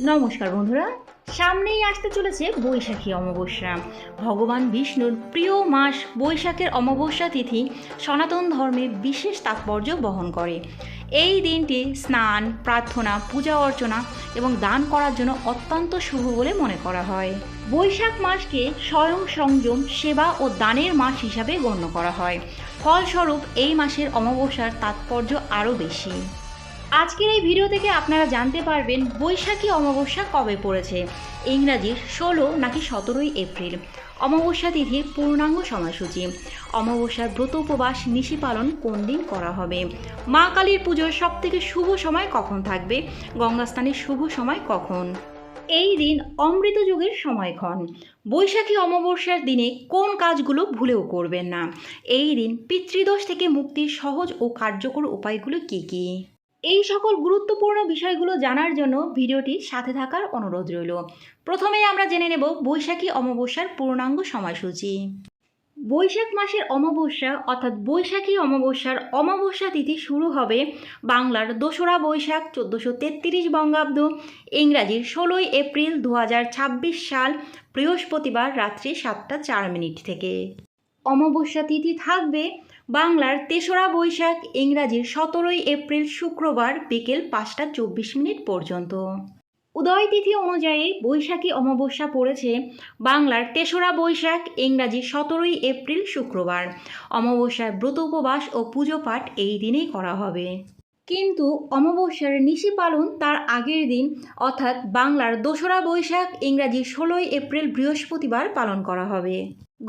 নমস্কার বন্ধুরা, সামনেই আসতে চলেছে বৈশাখী অমাবস্যা। ভগবান বিষ্ণুর প্রিয় মাস বৈশাখের অমাবস্যা তিথি সনাতন ধর্মে বিশেষ তাৎপর্য বহন করে। এই দিনটি স্নান, প্রার্থনা, পূজা অর্চনা এবং দান করার জন্য অত্যন্ত শুভ বলে মনে করা হয়। বৈশাখ মাসকে স্বয়ং সংযম, সেবা ও দানের মাস হিসাবে গণ্য করা হয়। ফলস্বরূপ এই মাসের অমাবস্যার তাৎপর্য আরও বেশি। আজকের এই ভিডিও থেকে আপনারা জানতে পারবেন বৈশাখী অমাবস্যা কবে পড়েছে, ইংরাজির 16 নাকি 17 এপ্রিল, অমাবস্যা তিথির পূর্ণাঙ্গ সময়সূচি, অমাবস্যার ব্রত উপবাস নিশি পালন কোন দিন করা হবে, মা কালীর পুজোর সবথেকে শুভ সময় কখন থাকবে, গঙ্গা স্নানের শুভ সময় কখন। এই দিন অমৃত যুগের সময়ক্ষণ। বৈশাখী অমাবস্যার দিনে কোন কাজগুলো ভুলেও করবেন না। এই দিন পিতৃদোষ থেকে মুক্তির সহজ ও কার্যকর উপায়গুলো কী কী, এই সকল গুরুত্বপূর্ণ বিষয়গুলো জানার জন্য ভিডিওটি সাথে থাকার অনুরোধ রইল। প্রথমেই আমরা জেনে নেব বৈশাখী অমাবস্যার পূর্ণাঙ্গ সময়সূচি। বৈশাখ মাসের অমাবস্যা অর্থাৎ বৈশাখী অমাবস্যার অমাবস্যা তিথি শুরু হবে বাংলার 2রা বৈশাখ 1433 বঙ্গাব্দ, ইংরাজির 16 এপ্রিল 2026 সাল বৃহস্পতিবার রাত্রি 7টা 4 মিনিট থেকে। অমাবস্যা তিথি থাকবে বাংলার 3রা বৈশাখ, ইংরাজির 17 এপ্রিল শুক্রবার বিকেল 5টা 24 মিনিট পর্যন্ত। উদয় তিথি অনুযায়ী বৈশাখী অমাবস্যা পড়েছে বাংলার 3রা বৈশাখ, ইংরাজি 17 এপ্রিল শুক্রবার। অমাবস্যার ব্রত উপবাস ও পুজো পাঠ এই দিনেই করা হবে, কিন্তু অমাবস্যার নিশি পালন তার আগের দিন অর্থাৎ বাংলার 2রা বৈশাখ, ইংরাজি 16 এপ্রিল বৃহস্পতিবার পালন করা হবে।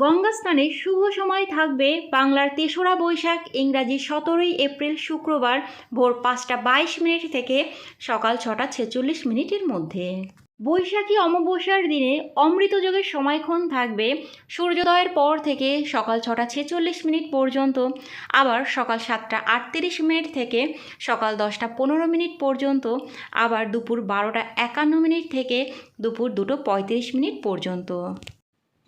গঙ্গা স্নানের শুভ সময় থাকবে বাংলার 3রা বৈশাখ, ইংরাজি 17 এপ্রিল শুক্রবার ভোর 5টা 22 মিনিট থেকে সকাল 6টা 46 মিনিটের মধ্যে। বৈশাখী অমাবস্যার দিনে অমৃত যোগের সময়ক্ষণ থাকবে সূর্যোদয়ের পর থেকে সকাল 6টা 46 মিনিট পর্যন্ত, আবার সকাল 7টা 38 মিনিট থেকে সকাল 10টা 15 মিনিট পর্যন্ত, আবার দুপুর 12টা 51 মিনিট থেকে দুপুর 2টা 35 মিনিট পর্যন্ত।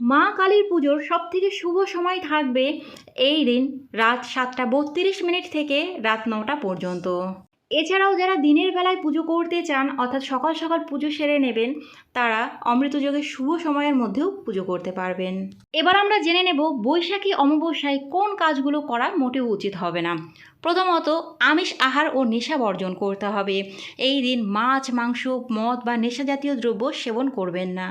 মা কালীর পুজোর সবথেকে শুভ সময় থাকবে এই দিন রাত 7টা 32 মিনিট থেকে রাত 9টা পর্যন্ত। এছাড়াও যারা দিনের বেলায় পুজো করতে চান অর্থাৎ সকাল সকাল পুজো সেরে নেবেন, তারা অমৃতযোগের শুভ সময়ের মধ্যেও পুজো করতে পারবেন। এবার আমরা জেনে নেব বৈশাখী অমাবস্যায় কোন কাজগুলো করা মোটেও উচিত হবে না। প্রথমত, আমিষ আহার ও নেশা বর্জন করতে হবে। এই দিন মাছ, মাংস, মদ বা নেশা জাতীয় দ্রব্য সেবন করবেন না।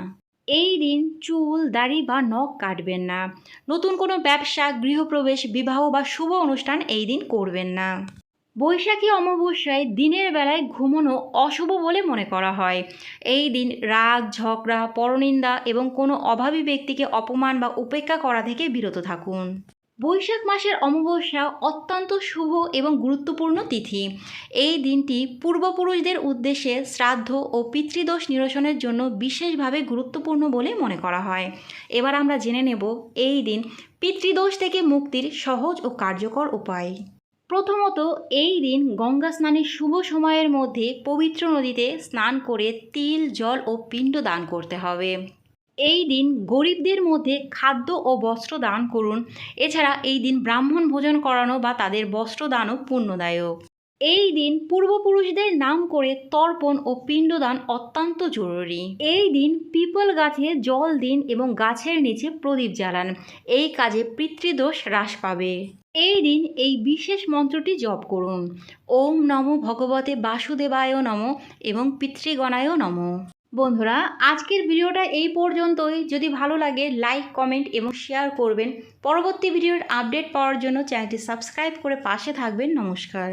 এই দিন চুল, দাড়ি বা নখ কাটবেন না। নতুন কোনো ব্যবসা, গৃহপ্রবেশ, বিবাহ বা শুভ অনুষ্ঠান এই দিন করবেন না। বৈশাখী অমাবস্যায় দিনের বেলায় ঘুমানো অশুভ বলে মনে করা হয়। এই দিন রাগ, ঝগড়া, পরনিন্দা এবং কোনো অভাবী ব্যক্তিকে অপমান বা উপেক্ষা করা থেকে বিরত থাকুন। বৈশাখ মাসের অমাবস্যা অত্যন্ত শুভ এবং গুরুত্বপূর্ণ তিথি। এই দিনটি পূর্বপুরুষদের উদ্দেশ্যে শ্রাদ্ধ ও পিতৃদোষ নিরসনের জন্য বিশেষভাবে গুরুত্বপূর্ণ বলে মনে করা হয়। এবার আমরা জেনে নেব এই দিন পিতৃদোষ থেকে মুক্তির সহজ ও কার্যকর উপায়। প্রথমত, এই দিন গঙ্গা স্নানের শুভ সময়ের মধ্যে পবিত্র নদীতে স্নান করে তিল, জল ও পিণ্ড দান করতে হবে। এই দিন গরিবদের মধ্যে খাদ্য ও বস্ত্র দান করুন। এছাড়া এই দিন ব্রাহ্মণ ভোজন করানো বা তাদের বস্ত্র দানও পুণ্যদায়ক। এই দিন পূর্বপুরুষদের নাম করে তর্পণ ও পিণ্ডদান অত্যন্ত জরুরি। এই দিন পিপল গাছে জল দিন এবং গাছের নিচে প্রদীপ জ্বালান। এই কাজে পিতৃদোষ হ্রাস পাবে। এই দিন এই বিশেষ মন্ত্রটি জপ করুন, ওম নমো ভগবতে বাসুদেবায় নমঃ এবং পিতৃগণায় নমঃ। বন্ধুরা, আজকের ভিডিওটা এই পর্যন্তই। যদি ভালো লাগে লাইক, কমেন্ট এবং শেয়ার করবেন। পরবর্তী ভিডিওর আপডেট পাওয়ার জন্য চ্যানেলটি সাবস্ক্রাইব করে পাশে থাকবেন। নমস্কার।